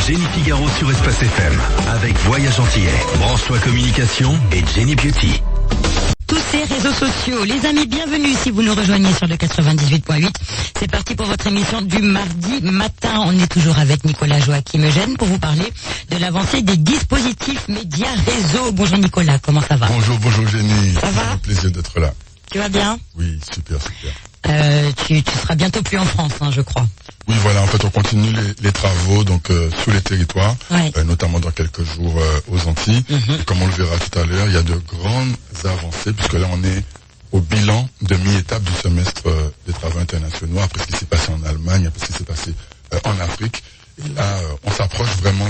Jenny Figaro sur Espace FM avec Voyage Antillais, Branche-toi Communication et Jenny Beauty. Tous ces réseaux sociaux. Les amis, bienvenue si vous nous rejoignez sur le 98.8. C'est parti pour votre émission du mardi matin. On est toujours avec Nicolas Joachim Eugène pour vous parler de l'avancée des dispositifs médias réseaux. Bonjour Nicolas, comment ça va? Bonjour Jenny. Ça va? C'est un plaisir d'être là. Tu vas bien? Oui, super. Tu seras bientôt plus en France, hein, je crois. Oui, voilà, en fait, on continue les travaux donc sous les territoires, ouais. Notamment dans quelques jours aux Antilles. Et comme on le verra tout à l'heure, il y a de grandes avancées, puisque là, on est au bilan de mi-étape du semestre des travaux internationaux, après ce qui s'est passé en Allemagne, après ce qui s'est passé en Afrique. Et là, on s'approche vraiment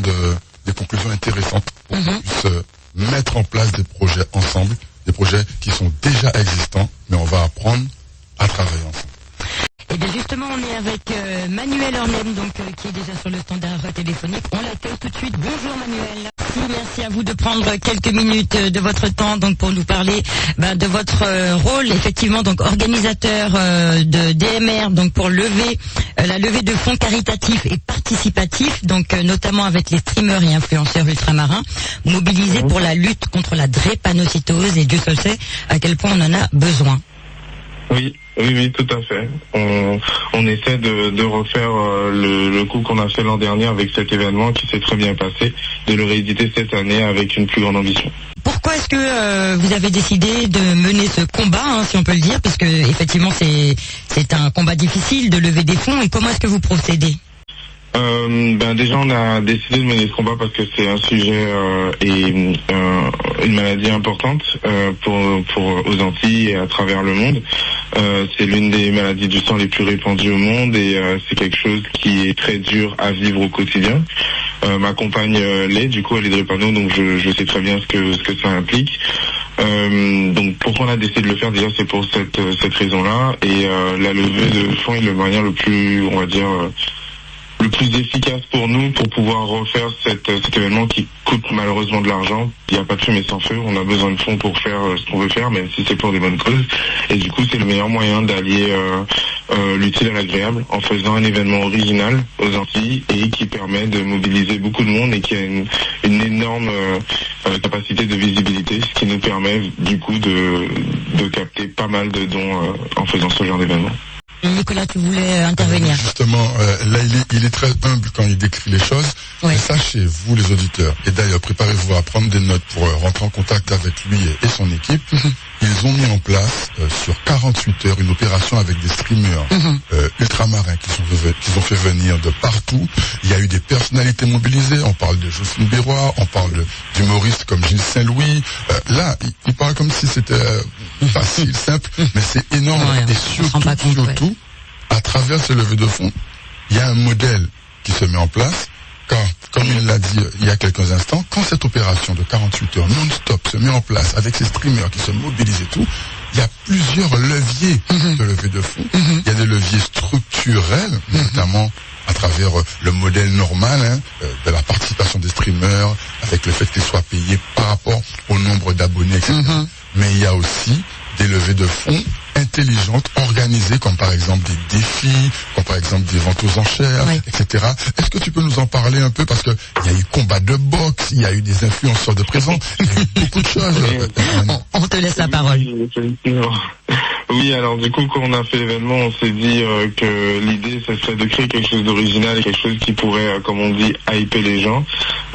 des conclusions intéressantes pour qu'on puisse mettre en place des projets ensemble, des projets qui sont déjà existants, mais on va apprendre à travailler ensemble. Et bien justement, on est avec Manuel Ornem, donc qui est déjà sur le standard téléphonique. On l'accueille tout de suite. Bonjour Manuel. Merci à vous de prendre quelques minutes de votre temps donc pour nous parler de votre rôle, effectivement, donc organisateur de DMR, donc pour la levée de fonds caritatifs et participatifs, donc notamment avec les streamers et influenceurs ultramarins, mobilisés pour la lutte contre la drépanocytose, et Dieu seul sait à quel point on en a besoin. Oui, tout à fait. On essaie de refaire le coup qu'on a fait l'an dernier avec cet événement qui s'est très bien passé, de le rééditer cette année avec une plus grande ambition. Pourquoi est-ce que vous avez décidé de mener ce combat, si on peut le dire, parce que effectivement c'est un combat difficile de lever des fonds, et comment est-ce que vous procédez? Déjà on a décidé de mener ce combat parce que c'est un sujet et une maladie importante aux Antilles et à travers le monde. C'est l'une des maladies du sang les plus répandues au monde, et c'est quelque chose qui est très dur à vivre au quotidien. Ma compagne l'est, du coup elle est drépano, donc je sais très bien ce que ça implique. Donc pourquoi on a décidé de le faire, déjà c'est pour cette raison-là, et la levée de fonds est le moyen le plus, on va dire, le plus efficace pour nous pour pouvoir refaire cet événement qui coûte malheureusement de l'argent. Il n'y a pas de fumée sans feu, on a besoin de fonds pour faire ce qu'on veut faire, même si c'est pour des bonnes causes. Et du coup, c'est le meilleur moyen d'allier l'utile à l'agréable en faisant un événement original aux Antilles et qui permet de mobiliser beaucoup de monde et qui a une énorme capacité de visibilité, ce qui nous permet du coup de capter pas mal de dons en faisant ce genre d'événement. Nicolas, tu voulais intervenir. Justement, là, il est très humble quand il décrit les choses. Oui. Et sachez, vous les auditeurs, et d'ailleurs, préparez-vous à prendre des notes pour rentrer en contact avec lui et son équipe. Ils ont mis en place, sur 48 heures, une opération avec des streamers ultramarins qu'ils ont fait venir de partout. Il y a eu des personnalités mobilisées. On parle de Jocelyne Bérois, on parle d'humoristes comme Gilles Saint-Louis. Là, il parle comme si c'était facile, simple, mais c'est énorme. Ouais, et surtout, à travers ce levée de fonds, il y a un modèle qui se met en place. Comme il l'a dit il y a quelques instants, quand cette opération de 48 heures non-stop se met en place avec ces streamers qui se mobilisent et tout, il y a plusieurs leviers de levée de fonds. Il y a des leviers structurels, notamment à travers le modèle normal de la participation des streamers, avec le fait qu'ils soient payés par rapport au nombre d'abonnés, etc. Mais il y a aussi des levées de fonds intelligentes, organisées, comme par exemple des défis, comme par exemple des ventes aux enchères, etc. Est-ce que tu peux nous en parler un peu, parce que il y a eu combat de boxe, il y a eu des influenceurs de présent, il y a eu beaucoup de choses. On te laisse la parole. Oui, alors du coup, quand on a fait l'événement, on s'est dit que l'idée, ce serait de créer quelque chose d'original et quelque chose qui pourrait, comme on dit, hyper les gens.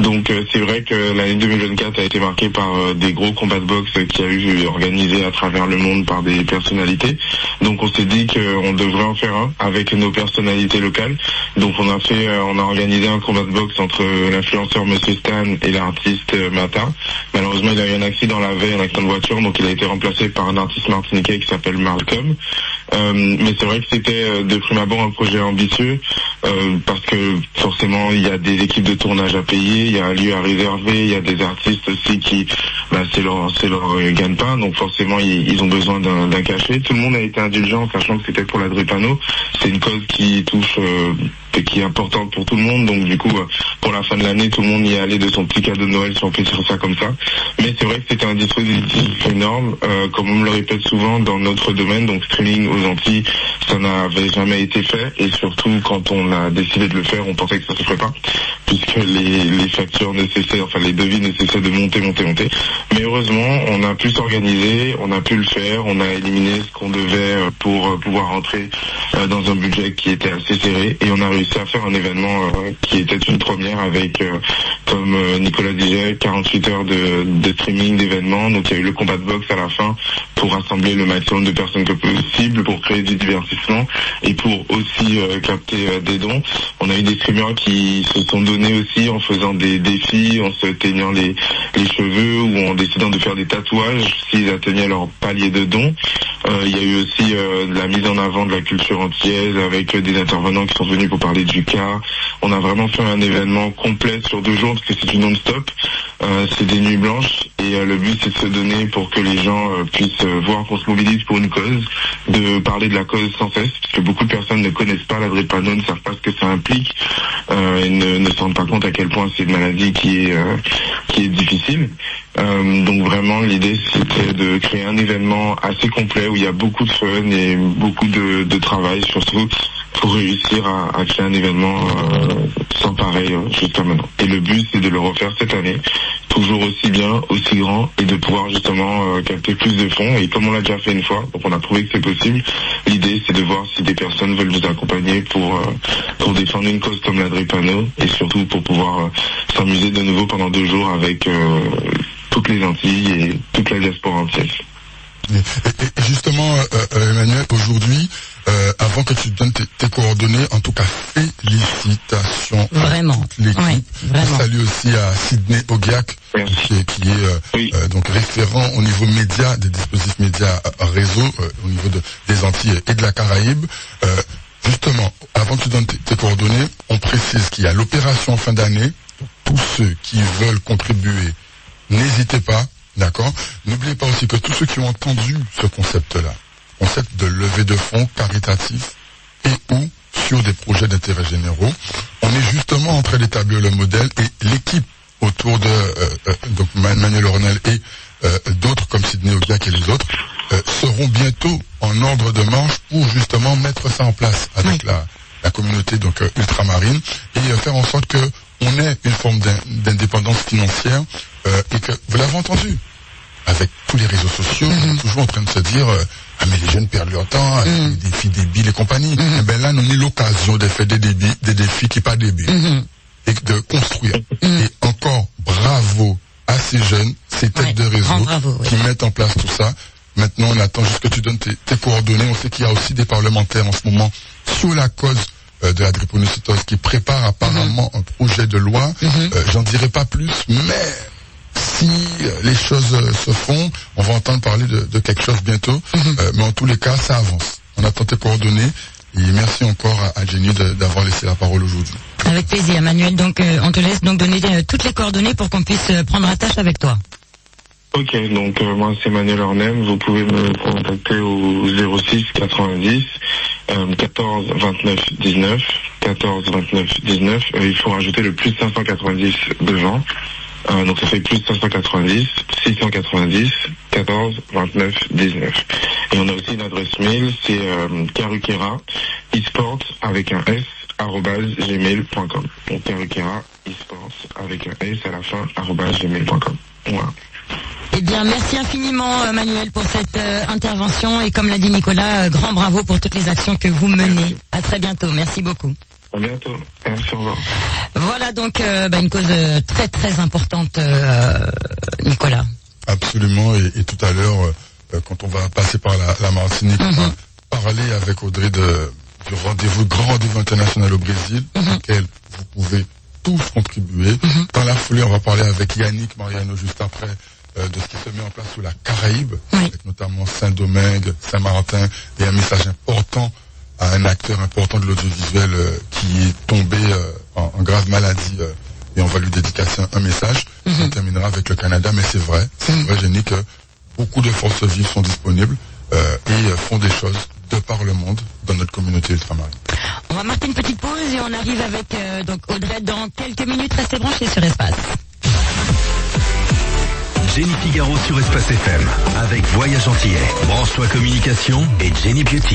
Donc c'est vrai que l'année 2024 a été marquée par des gros combats de boxe qui a eu organisés à travers le monde par des personnalités. Donc on s'est dit qu'on devrait en faire un avec nos personnalités locales. Donc on a organisé un combat de boxe entre l'influenceur Monsieur Stan et l'artiste Mata. Malheureusement, il a eu un accident la veille, un accident de voiture, donc il a été remplacé par un artiste martiniquais qui s'appelle Malcolm. Mais c'est vrai que c'était de prime abord un projet ambitieux parce que forcément il y a des équipes de tournage à payer, il y a un lieu à réserver, il y a des artistes aussi qui c'est leur gagne-pain, donc forcément ils ont besoin d'un cachet. Tout le monde a été indulgent, sachant que c'était pour la drépano. C'est une cause qui touche, qui est importante pour tout le monde, donc du coup pour la fin de l'année tout le monde y est allé de son petit cadeau de Noël, si on peut dire ça comme ça. Mais c'est vrai que c'était un dispositif énorme, comme on me le répète souvent dans notre domaine, donc streaming aux Antilles, ça n'avait jamais été fait, et surtout quand on a décidé de le faire, on pensait que ça se ferait pas, puisque les factures ne cessaient, enfin les devis ne cessaient de monter. Mais heureusement, on a pu s'organiser, on a pu le faire, on a éliminé ce qu'on devait pour pouvoir rentrer dans un budget qui était assez serré, et on a réussi à faire un événement qui était une première avec, comme Nicolas disait, 48 heures de streaming d'événements. Donc il y a eu le combat de boxe à la fin pour rassembler le maximum de personnes que possible, pour créer du divertissement et pour aussi capter des dons. On a eu des streamers qui se sont donnés aussi en faisant des défis, en se teignant les cheveux ou en décidant de faire des tatouages s'ils atteignaient leur palier de dons. Il y a eu aussi la mise en avant de la culture antillaise avec des intervenants qui sont venus pour parler du cas. On a vraiment fait un événement complet sur 2 jours, parce que c'est du non-stop. C'est des nuits blanches, et le but c'est de se donner pour que les gens puissent voir qu'on se mobilise pour une cause, de parler de la cause sans cesse, parce que beaucoup de personnes ne connaissent pas la drépano, ne savent pas ce que ça implique, et ne se rendent pas compte à quel point c'est une maladie qui est difficile. Donc vraiment l'idée c'était de créer un événement assez complet où il y a beaucoup de fun et beaucoup de travail, surtout pour réussir à créer un événement sans pareil jusqu'à maintenant. Et le but c'est de le refaire cette année, toujours aussi bien, aussi grand, et de pouvoir justement capter plus de fonds. Et comme on l'a déjà fait une fois, donc on a prouvé que c'est possible, l'idée c'est de voir si des personnes veulent nous accompagner pour défendre une cause comme la drépano, et surtout pour pouvoir s'amuser de nouveau pendant 2 jours avec toutes les Antilles et toute la diaspora antillaise. Et justement, Emmanuel, aujourd'hui, avant que tu donnes tes coordonnées, en tout cas, félicitations vraiment à l'équipe. Oui, vraiment. Salut aussi à Sidney Ogiac, qui est donc référent au niveau média, des dispositifs médias réseau, au niveau des Antilles et de la Caraïbe. Justement, avant que tu donnes tes coordonnées, on précise qu'il y a l'opération en fin d'année. Tous ceux qui veulent contribuer, n'hésitez pas, d'accord? N'oubliez pas aussi que tous ceux qui ont entendu ce concept-là, concept de levée de fonds caritatif et ou sur des projets d'intérêt généraux, on est justement en train d'établir le modèle, et l'équipe autour de donc Manuel Ornel et d'autres comme Sidney Ogiac et les autres seront bientôt en ordre de marche pour justement mettre ça en place avec la communauté donc ultramarine, et faire en sorte que on ait une forme d'indépendance financière, et que, vous l'avez entendu, avec tous les réseaux sociaux, on est toujours en train de se dire mais les jeunes perdent leur temps, les défis débiles et compagnie. Et bien là, on a l'occasion de faire des défis qui pas débiles, et de construire. Et encore bravo à ces jeunes, ces têtes de réseau qui mettent en place tout ça. Maintenant, on attend juste que tu donnes tes coordonnées. On sait qu'il y a aussi des parlementaires en ce moment sur la cause de la drépanocytose qui prépare apparemment un projet de loi. J'en dirai pas plus, mais si les choses se font, on va entendre parler de quelque chose bientôt. Mais en tous les cas, ça avance. On attend tes coordonnées, et merci encore à Jenny d'avoir laissé la parole aujourd'hui. Avec plaisir, Manuel. Donc, on te laisse donc donner toutes les coordonnées pour qu'on puisse prendre attache avec toi. Ok, donc moi c'est Manuel Ornem. Vous pouvez me contacter au 06 90 14 29 19 14 29 19. Il faut rajouter le plus 590 devant. Donc ça fait plus 590 690 14 29 19. Et on a aussi une adresse mail, c'est Karukera eSports avec un S @gmail.com. Donc Karukera eSports avec un S à la fin @gmail.com. Voilà. Eh bien, merci infiniment, Manuel, pour cette intervention. Et comme l'a dit Nicolas, grand bravo pour toutes les actions que vous menez. À très bientôt. Merci beaucoup. À bientôt. Merci, au revoir. Voilà donc une cause très très importante, Nicolas. Absolument. Et tout à l'heure, quand on va passer par la Martinique, on va parler avec Audrey du grand rendez-vous international au Brésil, auquel vous pouvez tous contribuer. Dans la foulée, on va parler avec Yannick Mariano juste après de ce qui se met en place sous la Caraïbe, avec notamment Saint-Domingue, Saint-Martin, et un message important à un acteur important de l'audiovisuel qui est tombé en grave maladie et on va lui dédicacer un message. On terminera avec le Canada, mais c'est vrai, Jenny, que beaucoup de forces vives sont disponibles et font des choses de par le monde dans notre communauté ultramarine. On va marquer une petite pause et on arrive avec donc Audrey dans quelques minutes. Restez branchés sur Espace. Jenny Figaro sur Espace FM avec Voyage Antillais, Branche-toi Communication et Jenny Beauty.